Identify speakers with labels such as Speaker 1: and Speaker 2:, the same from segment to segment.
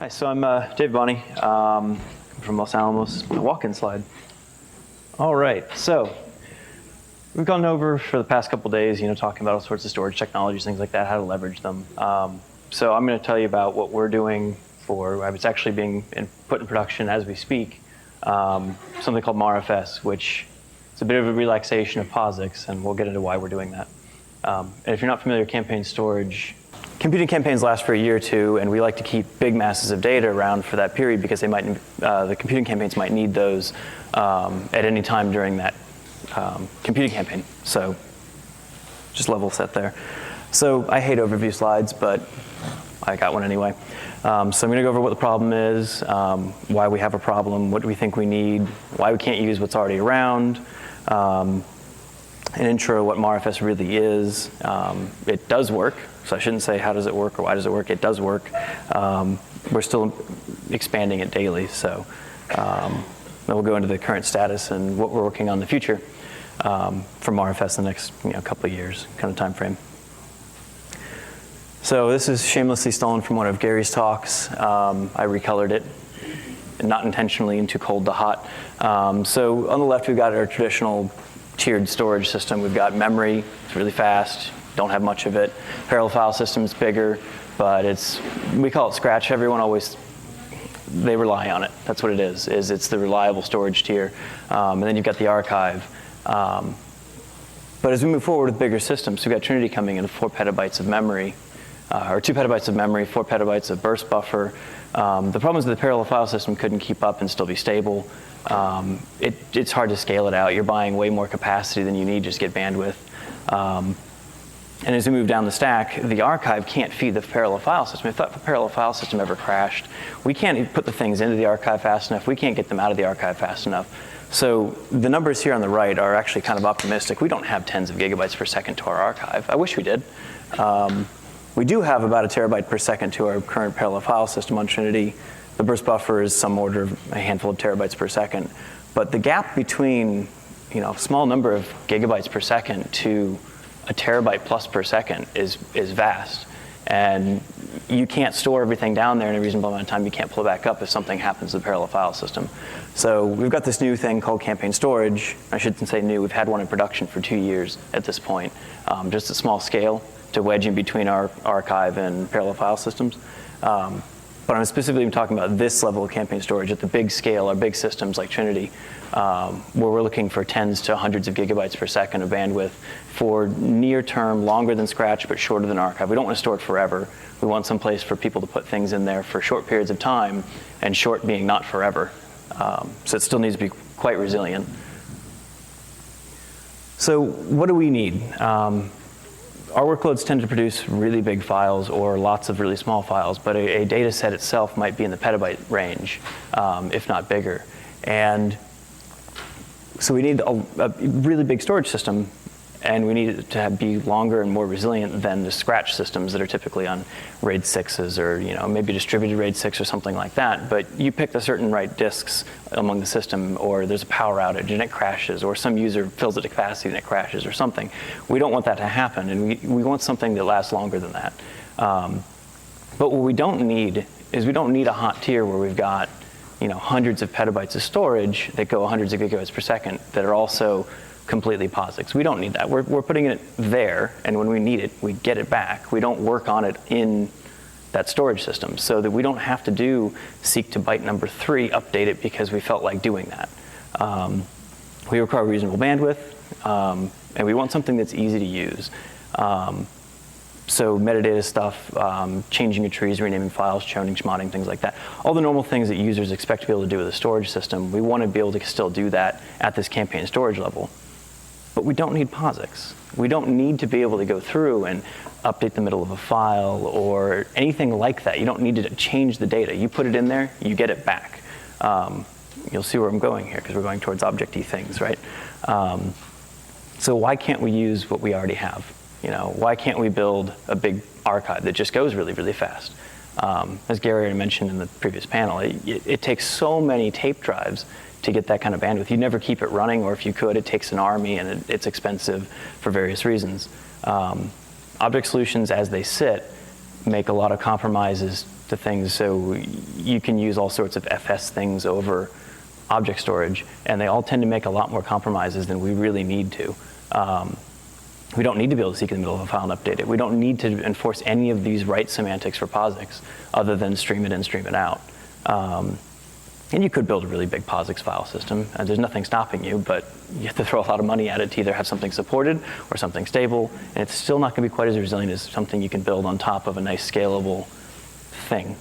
Speaker 1: Hi, so I'm Dave Bonney from Los Alamos. My walk-in slide. All right, so we've gone over for the past couple days, talking about all sorts of storage technologies, things like that, how to leverage them. So I'm going to tell you about what we're doing for, it's actually being put in production as we speak, something called MarFS, which is a bit of a relaxation of POSIX, and we'll get into why we're doing that. And if you're not familiar with campaign storage, computing campaigns last for a year or two, and we like to keep big masses of data around for that period because the computing campaigns might need those at any time during that computing campaign. So just level set there. So I hate overview slides, but I got one anyway. So I'm going to go over what the problem is, why we have a problem, what do we think we need, why we can't use what's already around, an intro what MarFS really is. It does work. So I shouldn't say how does it work or why does it work. It does work. We're still expanding it daily. So then we'll go into the current status and what we're working on in the future for MarFS in the next couple of years kind of time frame. So this is shamelessly stolen from one of Gary's talks. I recolored it, not intentionally, into cold to hot. So on the left, we've got our traditional tiered storage system. We've got memory. It's really fast. Don't have much of it. Parallel file system is bigger, but we call it scratch. Everyone they rely on it. That's what it is it's the reliable storage tier. And then you've got the archive. But as we move forward with bigger systems, we've got Trinity coming in 4 petabytes of memory, or 2 petabytes of memory, 4 petabytes of burst buffer. The problem is that the parallel file system couldn't keep up and still be stable. It's hard to scale it out. You're buying way more capacity than you need just to get bandwidth. And as we move down the stack, the archive can't feed the parallel file system. If the parallel file system ever crashed, we can't put the things into the archive fast enough. We can't get them out of the archive fast enough. So the numbers here on the right are actually kind of optimistic. We don't have tens of gigabytes per second to our archive. I wish we did. We do have about a terabyte per second to our current parallel file system on Trinity. The burst buffer is some order of a handful of terabytes per second. But the gap between a small number of gigabytes per second to a terabyte plus per second is vast. And you can't store everything down there in a reasonable amount of time. You can't pull it back up if something happens to the parallel file system. So we've got this new thing called campaign storage. I shouldn't say new. We've had one in production for 2 years at this point, just at small scale to wedge in between our archive and parallel file systems. But I'm specifically talking about this level of campaign storage at the big scale, our big systems like Trinity, where we're looking for tens to hundreds of gigabytes per second of bandwidth for near term, longer than Scratch, but shorter than archive. We don't want to store it forever. We want some place for people to put things in there for short periods of time, and short being not forever. So it still needs to be quite resilient. So what do we need? Our workloads tend to produce really big files or lots of really small files, but a data set itself might be in the petabyte range, if not bigger. And so we need a really big storage system, and we need it to be longer and more resilient than the Scratch systems that are typically on RAID 6s or maybe distributed RAID 6 or something like that. But you pick the certain right disks among the system, or there's a power outage and it crashes, or some user fills it to capacity and it crashes or something. We don't want that to happen, and we want something that lasts longer than that. But what we don't need is we don't need a hot tier where we've got hundreds of petabytes of storage that go hundreds of gigabytes per second that are also completely POSIX. We don't need that. We're putting it there, and when we need it, we get it back. We don't work on it in that storage system so that we don't have to seek to byte number 3, update it because we felt like doing that. We require reasonable bandwidth, and we want something that's easy to use. So metadata stuff, changing your trees, renaming files, choning, schmodding, things like that. All the normal things that users expect to be able to do with a storage system, we want to be able to still do that at this campaign storage level. But we don't need POSIX. We don't need to be able to go through and update the middle of a file or anything like that. You don't need to change the data. You put it in there, you get it back. You'll see where I'm going here because we're going towards object-y things, right? So why can't we use what we already have? Why can't we build a big archive that just goes really, really fast? As Gary already mentioned in the previous panel, it takes so many tape drives to get that kind of bandwidth. You'd never keep it running, or if you could, it takes an army and it's expensive for various reasons. Object solutions as they sit make a lot of compromises to things, so you can use all sorts of FS things over object storage, and they all tend to make a lot more compromises than we really need to. We don't need to be able to seek in the middle of a file and update it. We don't need to enforce any of these write semantics for POSIX other than stream it in, stream it out. And you could build a really big POSIX file system, and there's nothing stopping you, but you have to throw a lot of money at it to either have something supported or something stable, and it's still not going to be quite as resilient as something you can build on top of a nice scalable thing.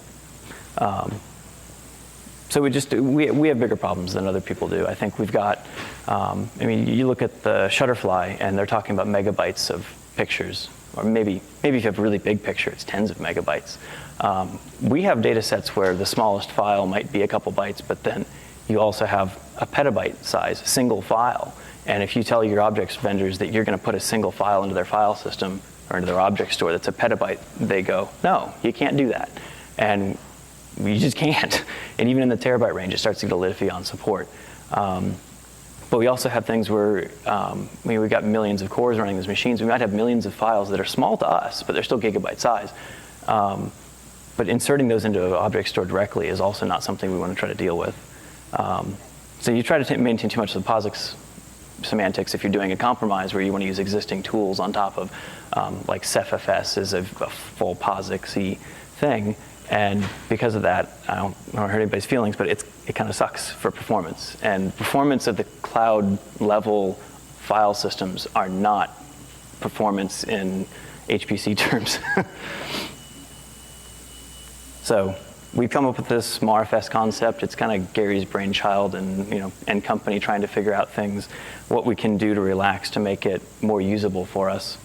Speaker 1: So we have bigger problems than other people do. I think we've got, I mean, you look at the Shutterfly, and they're talking about megabytes of pictures, or maybe if you have a really big picture, it's tens of megabytes. We have data sets where the smallest file might be a couple bytes, but then you also have a petabyte size, single file. And if you tell your objects vendors that you're going to put a single file into their file system or into their object store that's a petabyte, they go, no, you can't do that. And you just can't. And even in the terabyte range, it starts to get a little iffy on support. But we also have things where we've got millions of cores running these machines. We might have millions of files that are small to us, but they're still gigabyte size. But inserting those into an object store directly is also not something we want to try to deal with. So you try to maintain too much of the POSIX semantics if you're doing a compromise where you want to use existing tools on top of, like CephFS is a full POSIX-y thing. And because of that, I don't hurt anybody's feelings, but it kind of sucks for performance. And performance of the cloud level file systems are not performance in HPC terms. So we've come up with this MarFS concept. It's kind of Gary's brainchild and company trying to figure out things, what we can do to relax to make it more usable for us.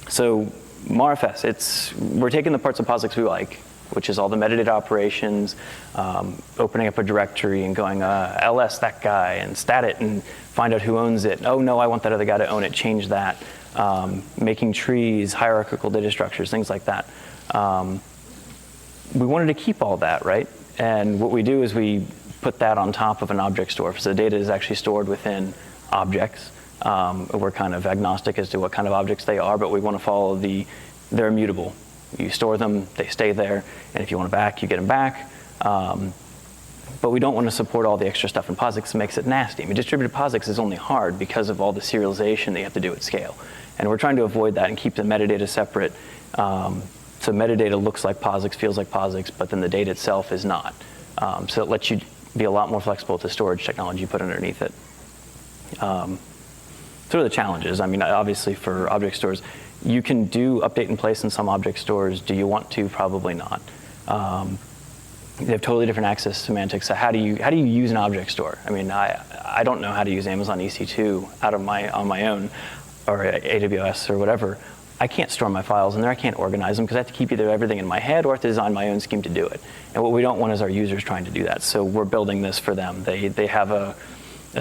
Speaker 1: So MarFS, we're taking the parts of POSIX we like, which is all the metadata operations, opening up a directory and going ls that guy and stat it and find out who owns it. Oh no, I want that other guy to own it, change that. Making trees, hierarchical data structures, things like that. We wanted to keep all that, right? And what we do is we put that on top of an object store. So the data is actually stored within objects. We're kind of agnostic as to what kind of objects they are, but we want to follow they're immutable. You store them, they stay there, and if you want them back, you get them back. But we don't want to support all the extra stuff in POSIX. It makes it nasty. I mean, distributed POSIX is only hard because of all the serialization that you have to do at scale. And we're trying to avoid that and keep the metadata separate. So metadata looks like POSIX, feels like POSIX, but then the data itself is not. So it lets you be a lot more flexible to storage technology you put underneath it. So are the challenges. I mean, obviously for object stores, you can do update in place in some object stores. Do you want to? Probably not. They have totally different access semantics. So how do you use an object store? I mean, I don't know how to use Amazon EC2 on my own, or AWS or whatever. I can't store my files in there. I can't organize them because I have to keep either everything in my head or I have to design my own scheme to do it. And what we don't want is our users trying to do that. So we're building this for them. They have a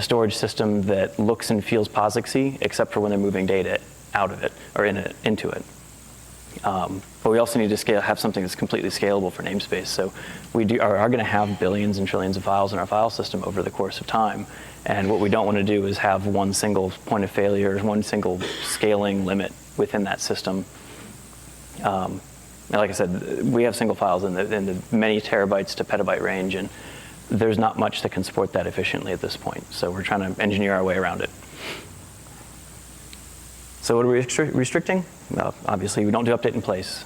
Speaker 1: storage system that looks and feels POSIX-y, except for when they're moving data out of it or into it. But we also need to have something that's completely scalable for namespace. So we are going to have billions and trillions of files in our file system over the course of time. And what we don't want to do is have one single point of failure, one single scaling limit within that system. And like I said, we have single files in the many terabytes to petabyte range, and there's not much that can support that efficiently at this point. So we're trying to engineer our way around it. So what are we restricting? Well, obviously, we don't do update in place.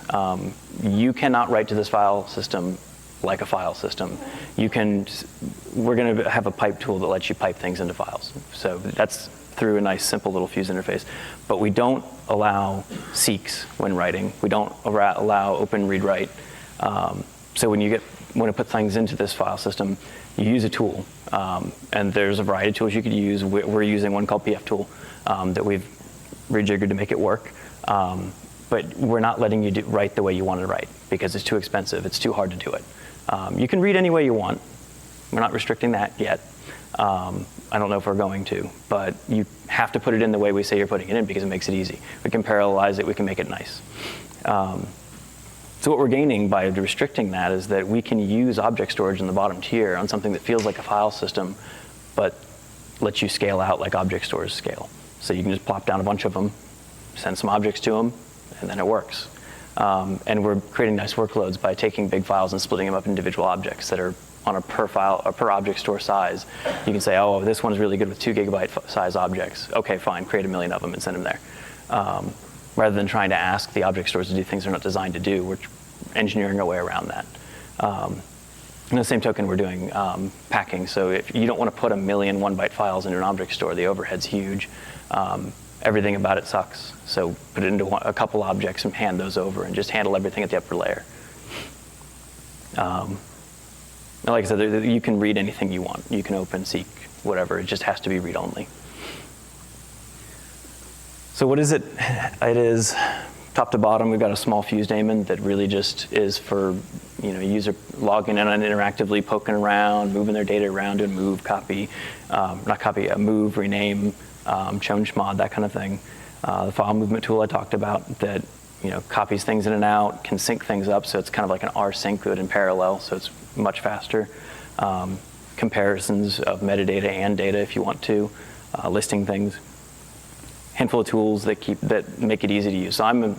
Speaker 1: You cannot write to this file system like a file system. We're going to have a pipe tool that lets you pipe things into files. So that's through a nice, simple little fuse interface. But we don't allow seeks when writing. We don't allow open read write. So when you want to put things into this file system, you use a tool. And there's a variety of tools you could use. We're using one called PF tool that we've rejiggered to make it work. But we're not letting you write the way you want to write because it's too expensive. It's too hard to do it. You can read any way you want. We're not restricting that yet. I don't know if we're going to, but you have to put it in the way we say you're putting it in because it makes it easy. We can parallelize it. We can make it nice. So what we're gaining by restricting that is that we can use object storage in the bottom tier on something that feels like a file system, but lets you scale out like object stores scale. So you can just plop down a bunch of them, send some objects to them, and then it works. And we're creating nice workloads by taking big files and splitting them up into individual objects that are on a per file or per object store size. You can say, oh, this one's really good with 2 GB size objects. Okay, fine, create 1 million of them and send them there. Rather than trying to ask the object stores to do things they're not designed to do, we're engineering our way around that. In the same token, we're doing packing. So if you don't want to put 1 million 1-byte files into an object store, the overhead's huge. Everything about it sucks. So put it into a couple objects and hand those over and just handle everything at the upper layer. And like I said, you can read anything you want. You can open, seek, whatever. It just has to be read-only. So what is it? It is top to bottom. We've got a small fuse daemon that really just is for user logging in and interactively poking around, moving their data around, doing move, copy, not copy, move, rename, change mod, that kind of thing. The file movement tool I talked about that copies things in and out, can sync things up, so it's kind of like an rsync but in parallel, so it's much faster. Comparisons of metadata and data if you want to, listing things. Handful of tools that make it easy to use. So I'm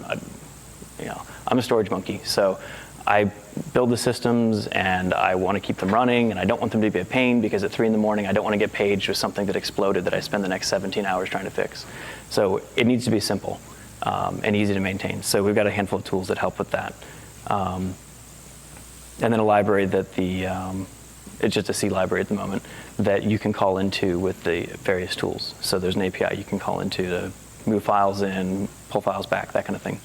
Speaker 1: a storage monkey, so I build the systems and I want to keep them running, and I don't want them to be a pain because at 3 in the morning I don't want to get paged with something that exploded that I spend the next 17 hours trying to fix. So it needs to be simple and easy to maintain. So we've got a handful of tools that help with that. And then a library that it's just a C library at the moment that you can call into with the various tools. So there's an API you can call into to move files in, pull files back, that kind of thing.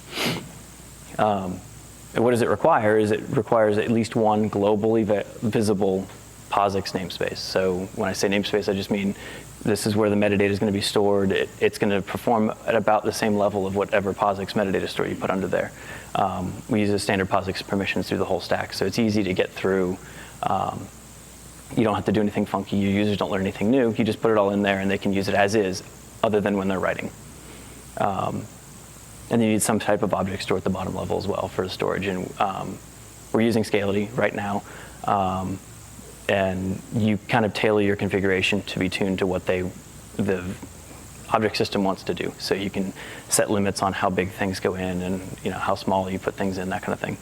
Speaker 1: And what does it require? It requires at least one globally visible POSIX namespace. So when I say namespace, I just mean this is where the metadata is going to be stored. It's going to perform at about the same level of whatever POSIX metadata store you put under there. We use a standard POSIX permissions through the whole stack, so it's easy to get through. You don't have to do anything funky. Your users don't learn anything new. You just put it all in there, and they can use it as is, other than when they're writing. And you need some type of object store at the bottom level as well for the storage. And we're using Scalable right now. And you kind of tailor your configuration to be tuned to what the object system wants to do. So you can set limits on how big things go in and how small you put things in, that kind of thing.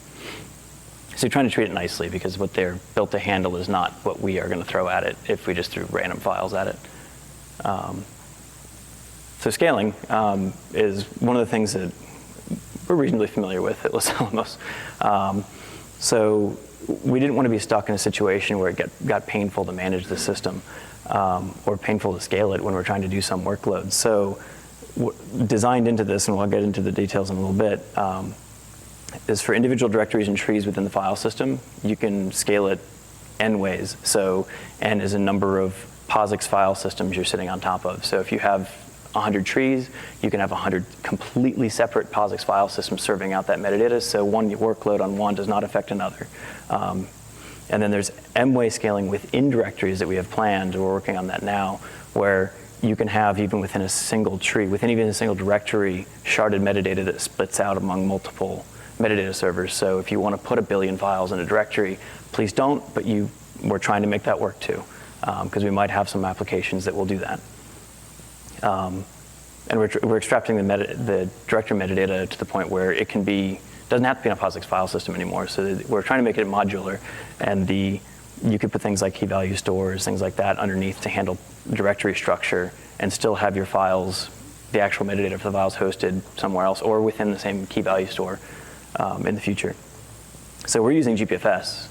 Speaker 1: So you're trying to treat it nicely because what they're built to handle is not what we are going to throw at it if we just threw random files at it. So scaling is one of the things that we're reasonably familiar with at Los Alamos. So we didn't want to be stuck in a situation where it got painful to manage the system or painful to scale it when we're trying to do some workloads. So designed into this, and we'll get into the details in a little bit, is for individual directories and trees within the file system, you can scale it n ways. So n is a number of POSIX file systems you're sitting on top of. So if you have 100 trees, you can have 100 completely separate POSIX file systems serving out that metadata, so one workload on one does not affect another. And then there's M-way scaling within directories that we have planned, we're working on that now, where you can have, even within a single tree, within even a single directory, sharded metadata that splits out among multiple metadata servers. So if you want to put 1 billion files in a directory, please don't, but we're trying to make that work too, because we might have some applications that will do that. And we're extracting the directory metadata to the point where it doesn't have to be in a POSIX file system anymore. So we're trying to make it modular, and you could put things like key value stores, things like that underneath to handle directory structure and still have your files, the actual metadata for the files hosted somewhere else or within the same key value store in the future. So we're using GPFS.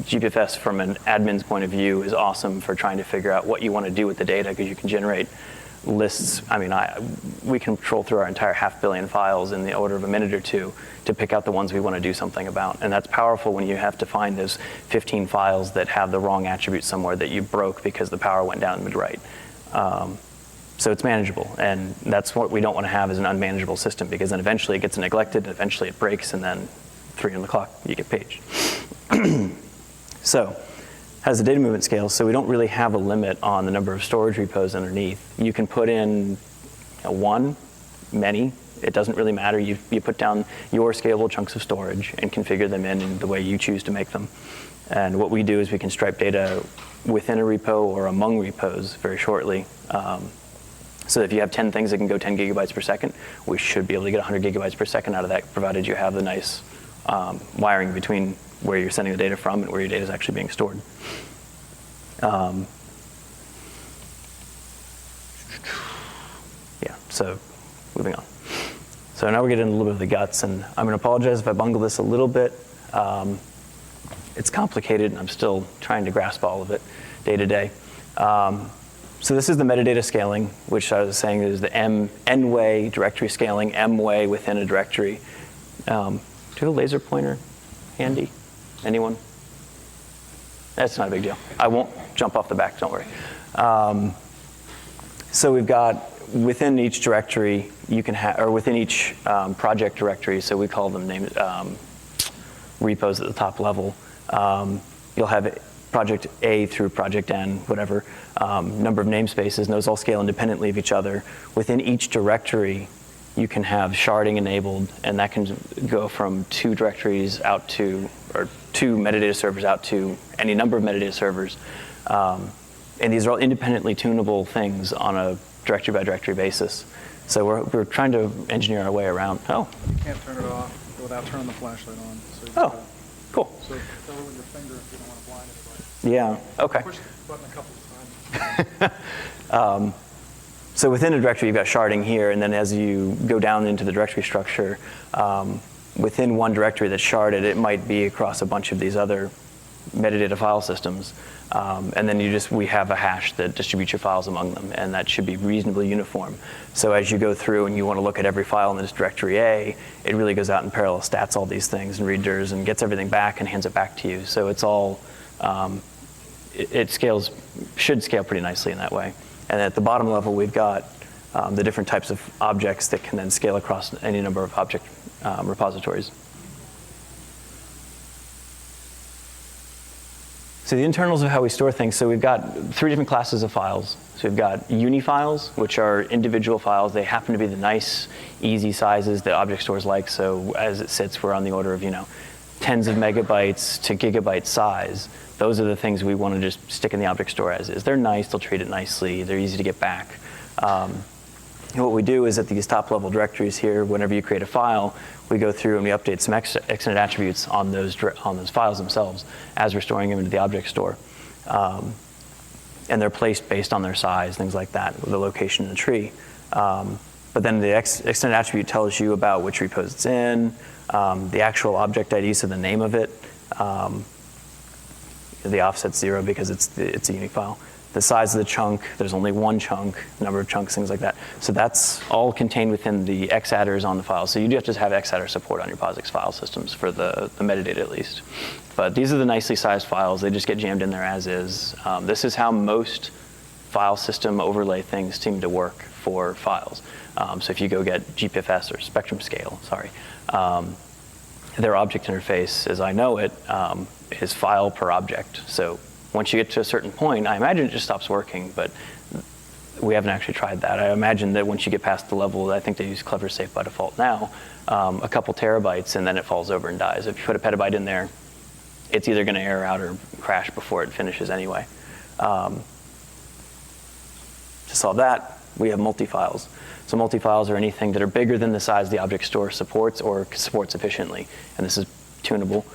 Speaker 1: GPFS from an admin's point of view is awesome for trying to figure out what you want to do with the data, because you can generate lists. I mean, we can troll through our entire 500 million files in the order of a minute or two to pick out the ones we want to do something about. And that's powerful when you have to find those 15 files that have the wrong attribute somewhere that you broke because the power went down mid-write. So it's manageable, and that's what we don't want to have, is an unmanageable system, because then eventually it gets neglected, and eventually it breaks, and then 3 on the clock, you get paged. So, has a data movement scale, so we don't really have a limit on the number of storage repos underneath. You can put in one, many, it doesn't really matter. You put down your scalable chunks of storage and configure them in the way you choose to make them. And what we do is we can stripe data within a repo or among repos very shortly. So if you have 10 things that can go 10 gigabytes per second, we should be able to get 100 gigabytes per second out of that, provided you have the nice wiring between where you're sending the data from and where your data is actually being stored. Yeah, so moving on. So now we're getting a little bit of the guts, and I'm going to apologize if I bungle this a little bit. It's complicated, and I'm still trying to grasp all of it day to day. So this is the metadata scaling, which I was saying is the N-way directory scaling, M-way within a directory. Do you have a laser pointer handy? Anyone? That's not a big deal. I won't jump off the back, don't worry. So we've got within each directory, you can have, or within each project directory, so we call them named repos at the top level. You'll have project A through project N, whatever, number of namespaces, and those all scale independently of each other. Within each directory, you can have sharding enabled, and that can go from 2 directories out to, or 2 metadata servers out to any number of metadata servers. And these are all independently tunable things on a directory by directory basis. So we're trying to engineer our way around. Oh.
Speaker 2: You can't turn it off without turning the flashlight on. So
Speaker 1: oh, cool.
Speaker 2: So cover with your finger if you don't want to blind anybody.
Speaker 1: Yeah, okay.
Speaker 2: Push the button a couple of times.
Speaker 1: So within a directory, you've got sharding here, and then as you go down into the directory structure, within one directory that's sharded, it might be across a bunch of these other metadata file systems. And then we have a hash that distributes your files among them, and that should be reasonably uniform. So as you go through and you want to look at every file in this directory A, it really goes out and parallel stats all these things and readers and gets everything back and hands it back to you. So it's all, it should scale pretty nicely in that way. And at the bottom level, we've got the different types of objects that can then scale across any number of object repositories. So the internals of how we store things, so we've got 3 different classes of files. So we've got Uni-Files, which are individual files. They happen to be the nice, easy sizes that object stores like. So as it sits, we're on the order of, tens of megabytes to gigabyte size. Those are the things we want to just stick in the object store as is. They're nice, they'll treat it nicely, they're easy to get back. And what we do is at these top level directories here, whenever you create a file, we go through and we update some extended attributes on those files themselves as we're storing them into the object store. And they're placed based on their size, things like that, the location in the tree. But then the extended attribute tells you about which repos it's in, the actual object ID, so the name of it. The offset's 0 because it's a Uni-File. The size of the chunk, there's only one chunk, number of chunks, things like that. So that's all contained within the XAdders on the file. So you do have to have XAdder support on your POSIX file systems for the metadata at least. But these are the nicely sized files. They just get jammed in there as is. This is how most file system overlay things seem to work for files. So if you go get GPFS or Spectrum Scale, their object interface, as I know it, is file per object. So once you get to a certain point, I imagine it just stops working, but we haven't actually tried that. I imagine that once you get past the level, I think they use Clever Safe by default now, a couple terabytes, and then it falls over and dies. If you put a petabyte in there, it's either going to error out or crash before it finishes anyway. To solve that, we have multi-files. So multi-files are anything that are bigger than the size the object store supports or supports efficiently, and this is tunable.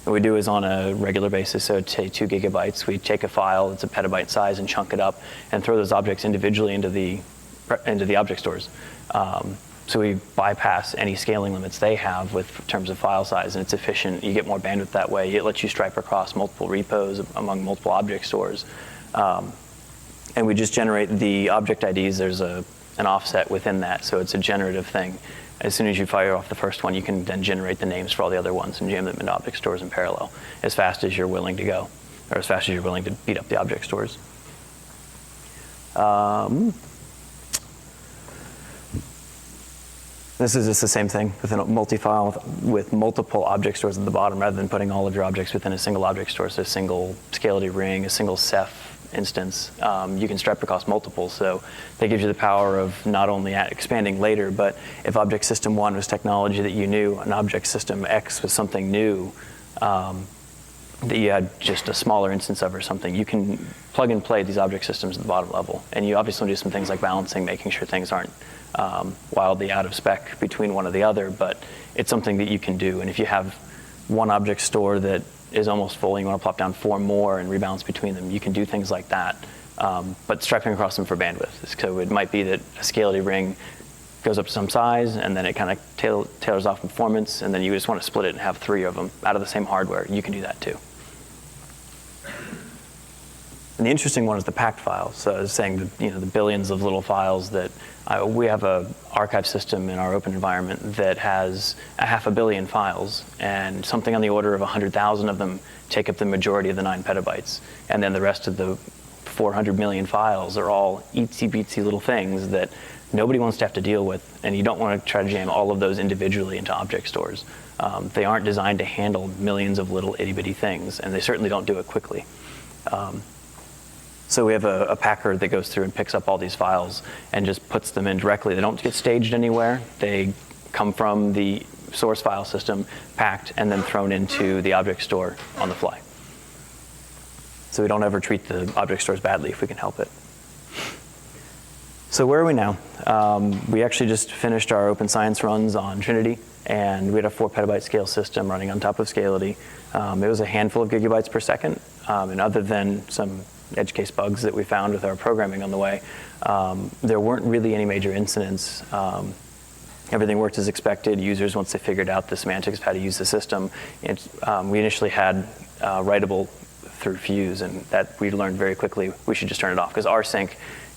Speaker 1: What we do is on a regular basis, so say 2 gigabytes, we take a file, it's a petabyte size, and chunk it up and throw those objects individually into the object stores. So we bypass any scaling limits they have in terms of file size, and it's efficient. You get more bandwidth that way. It lets you stripe across multiple repos among multiple object stores. And we just generate the object IDs. There's an offset within that, so it's a generative thing. As soon as you fire off the first one, you can then generate the names for all the other ones and jam them into object stores in parallel as fast as you're willing to go, or as fast as you're willing to beat up the object stores. This is just the same thing within a multi-file with multiple object stores at the bottom rather than putting all of your objects within a single object store, so a single scalability ring, a single Ceph instance. You can stripe across multiple, so that gives you the power of not only expanding later, but if object system 1 was technology that you knew, and object system X was something new, that you had just a smaller instance of or something, you can plug and play these object systems at the bottom level. And you obviously do some things like balancing, making sure things aren't wildly out of spec between one or the other, but it's something that you can do. And if you have one object store that is almost full, and you want to plop down 4 more and rebalance between them, you can do things like that. But striping across them for bandwidth. So it might be that a scalability ring goes up to some size, and then it kind of tailors off performance, and then you just want to split it and have 3 of them out of the same hardware. You can do that too. And the interesting one is the packed files. So I was saying that, the billions of little files that we have a archive system in our open environment that has 500 million files, and something on the order of 100,000 of them take up the majority of the 9 petabytes. And then the rest of the 400 million files are all itsy-bitsy little things that nobody wants to have to deal with, and you don't want to try to jam all of those individually into object stores. They aren't designed to handle millions of little itty-bitty things, and they certainly don't do it quickly. So we have a packer that goes through and picks up all these files and just puts them in directly. They don't get staged anywhere. They come from the source file system, packed, and then thrown into the object store on the fly. So we don't ever treat the object stores badly if we can help it. So where are we now? We actually just finished our open science runs on Trinity, and we had a 4 petabyte scale system running on top of Scalability. It was a handful of gigabytes per second, and other than some edge case bugs that we found with our programming on the way, there weren't really any major incidents. Everything worked as expected. Users, once they figured out the semantics of how to use the system, we initially had writable through Fuse, and that we learned very quickly we should just turn it off, because rsync,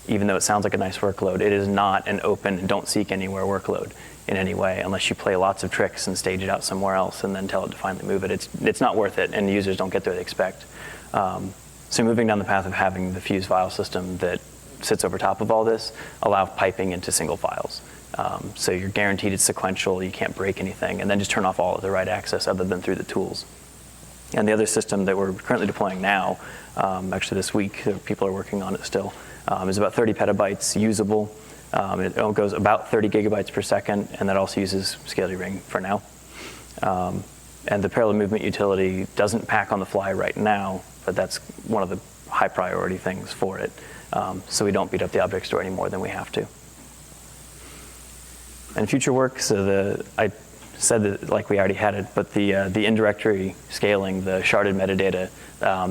Speaker 1: even though it sounds like a nice workload, it is not an open, don't seek anywhere workload in any way, unless you play lots of tricks and stage it out somewhere else and then tell it to finally move it. It's not worth it, and users don't get there they expect. So moving down the path of having the Fuse file system that sits over top of all this, allow piping into single files. So you're guaranteed it's sequential, you can't break anything, and then just turn off all of the write access other than through the tools. And the other system that we're currently deploying now, actually this week, people are working on it still, is about 30 petabytes usable. It goes about 30 gigabytes per second, and that also uses Scalability Ring for now. And the parallel movement utility doesn't pack on the fly right now, but that's one of the high priority things for it. So we don't beat up the object store any more than we have to. And future work, so I said that like we already had it, but the indirectory scaling, the sharded metadata,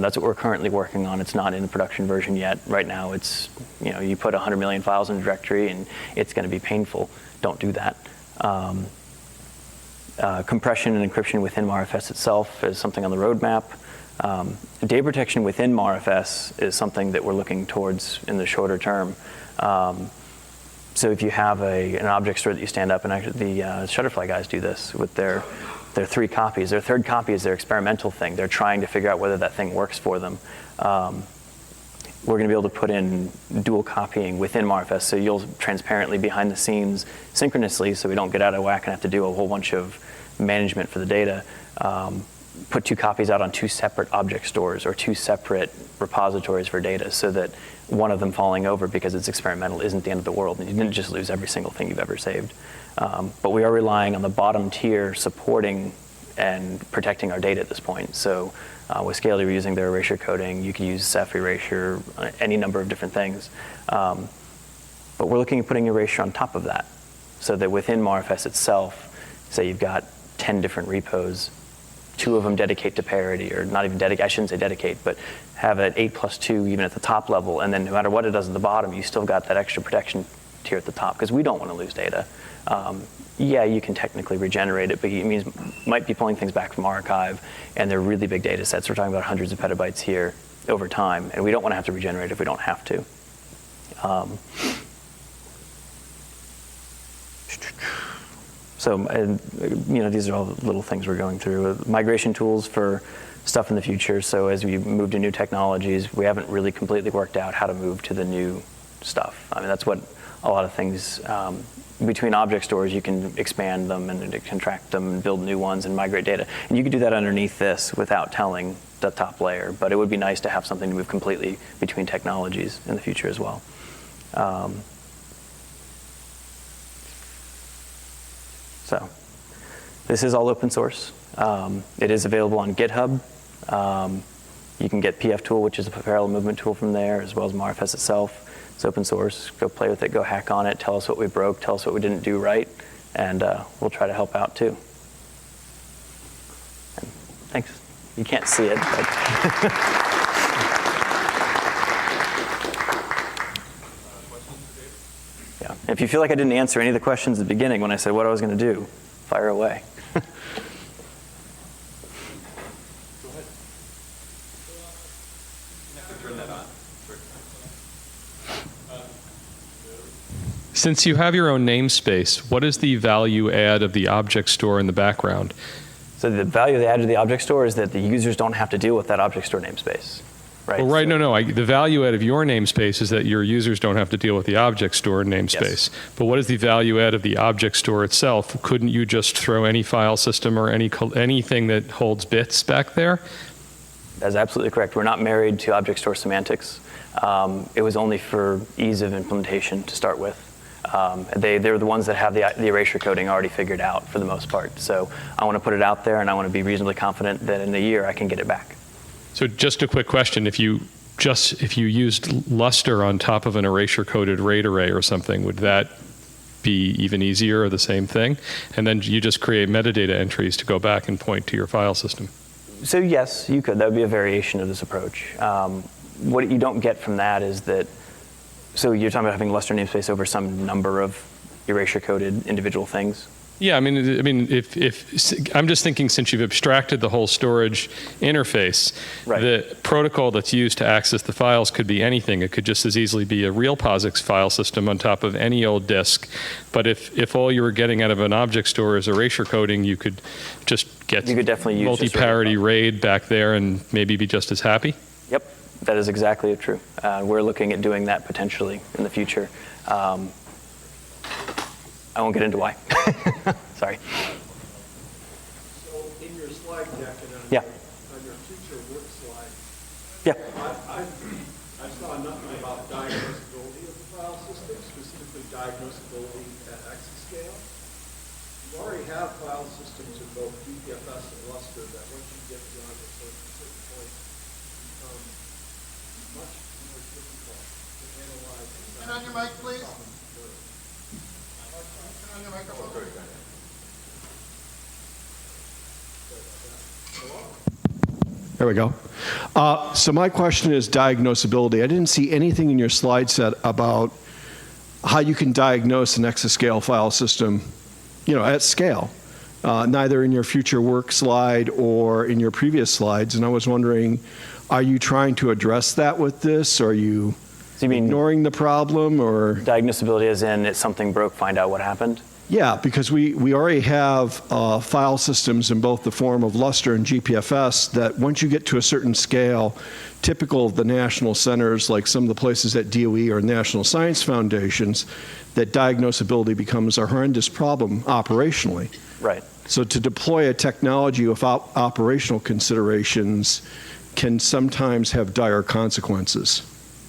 Speaker 1: that's what we're currently working on. It's not in the production version yet. Right now it's, you put 100 million files in a directory and it's going to be painful. Don't do that. Compression and encryption within MarFS itself is something on the roadmap. Data protection within MarFS is something that we're looking towards in the shorter term. So if you have an object store that you stand up, and actually the Shutterfly guys do this with their 3 copies. Their third copy is their experimental thing. They're trying to figure out whether that thing works for them. We're going to be able to put in dual copying within MarFS, so you'll transparently behind the scenes synchronously, so we don't get out of whack and have to do a whole bunch of management for the data. Put 2 copies out on 2 separate object stores or 2 separate repositories for data, so that one of them falling over because it's experimental isn't the end of the world, and you didn't just lose every single thing you've ever saved. But we are relying on the bottom tier supporting and protecting our data at this point. So with Scalability, we're using their erasure coding. You could use Ceph erasure, any number of different things. But we're looking at putting erasure on top of that, so that within MarFS itself, say you've got 10 different repos, 2 of them dedicate to parity, or not even dedicate, I shouldn't say dedicate, but have an 8+2 even at the top level, and then no matter what it does at the bottom, you still got that extra protection tier at the top, because we don't want to lose data. Yeah, you can technically regenerate it, but it means might be pulling things back from archive, and they're really big data sets. We're talking about hundreds of petabytes here over time, and we don't want to have to regenerate if we don't have to. So, these are all the little things we're going through. Migration tools for stuff in the future. So as we move to new technologies, we haven't really completely worked out how to move to the new stuff. I mean, that's what a lot of things, between object stores, you can expand them and contract them and build new ones and migrate data. And you can do that underneath this without telling the top layer, but it would be nice to have something to move completely between technologies in the future as well. So this is all open source. It is available on GitHub. You can get PF-Tool, which is a parallel movement tool from there, as well as MarFS itself. It's open source. Go play with it, go hack on it, tell us what we broke, tell us what we didn't do right, and we'll try to help out too. And thanks. You can't see it, but yeah. If you feel like I didn't answer any of the questions at the beginning when I said what I was going to do, fire away.
Speaker 3: Since you have your own namespace, what is the value add of the object store in the background?
Speaker 1: So the value they add to the object store is that the users don't have to deal with that object store namespace, right?
Speaker 3: Well, right,
Speaker 1: So,
Speaker 3: no. The value add of your namespace is that your users don't have to deal with the object store namespace.
Speaker 1: Yes.
Speaker 3: But what is the value add of the object store itself? Couldn't you just throw any file system or anything that holds bits back there?
Speaker 1: That's absolutely correct. We're not married to object store semantics. It was only for ease of implementation to start with. They're the ones that have the erasure coding already figured out for the most part. So I want to put it out there, and I want to be reasonably confident that in a year I can get it back.
Speaker 3: So just a quick question: if you used Luster on top of an erasure coded RAID array or something, would that be even easier or the same thing? And then you just create metadata entries to go back and point to your file system.
Speaker 1: So yes, you could. That would be a variation of this approach. What you don't get from that is that. So you're talking about having Luster namespace over some number of erasure-coded individual things?
Speaker 3: Yeah, I mean, if I'm just thinking, since you've abstracted the whole storage interface,
Speaker 1: right.
Speaker 3: The protocol that's used to access the files could be anything. It could just as easily be a real POSIX file system on top of any old disk. But if all you were getting out of an object store is erasure coding, you could just get multi-parity RAID back there and maybe be just as happy?
Speaker 1: Yep. That is exactly true. We're looking at doing that potentially in the future. I won't get into why. Sorry.
Speaker 2: So in your slide deck and on, on your future work slide, I saw nothing about diagnosability of the file system, specifically diagnosability at exascale. You already have file systems in both BPFS and Luster that once you get beyond a certain point, become much more difficult to analyze.
Speaker 4: Turn on your mic, please. Turn on your microphone.
Speaker 2: There we go. So my question is diagnosability. I didn't see anything in your slide set about how you can diagnose an exascale file system, at scale. Neither in your future work slide or in your previous slides. And I was wondering, are you trying to address that with this? Are you ignoring the problem, or?
Speaker 1: Diagnosability as in it's something broke, find out what happened?
Speaker 2: Yeah, because we already have file systems in both the form of Luster and GPFS that once you get to a certain scale, typical of the national centers, like some of the places at DOE or National Science Foundations, that diagnosability becomes a horrendous problem operationally.
Speaker 1: Right.
Speaker 2: So to deploy a technology without operational considerations can sometimes have dire consequences.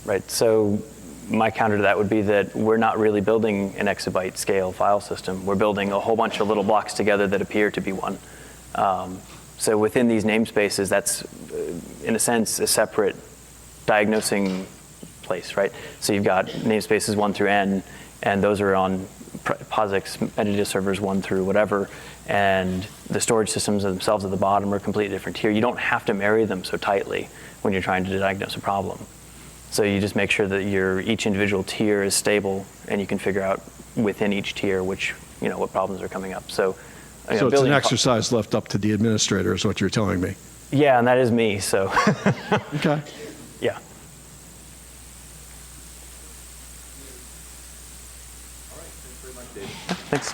Speaker 1: Right. So my counter to that would be that we're not really building an exabyte scale file system. We're building a whole bunch of little blocks together that appear to be one. So within these namespaces, that's, in a sense, a separate diagnosing place, right? So you've got namespaces 1 through N, and those are on POSIX metadata servers 1 through whatever, and the storage systems themselves at the bottom are a completely different tier. You don't have to marry them so tightly when you're trying to diagnose a problem. So you just make sure that each individual tier is stable, and you can figure out within each tier what problems are coming up. So
Speaker 2: it's an exercise left up to the administrator, is what you're telling me.
Speaker 1: Yeah, and that is me. So
Speaker 2: okay.
Speaker 1: Yeah.
Speaker 5: All right. Thanks very much, David.
Speaker 1: Thanks.